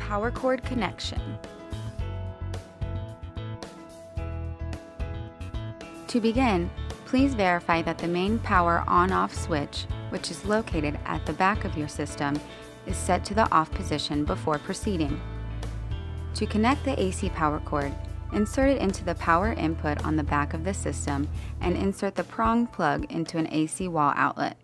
Power cord connection. To begin, please verify that the main power on-off switch, which is located at the back of your system, is set to the off position before proceeding. To connect the AC power cord, insert it into the power input on the back of the system and insert the prong plug into an AC wall outlet.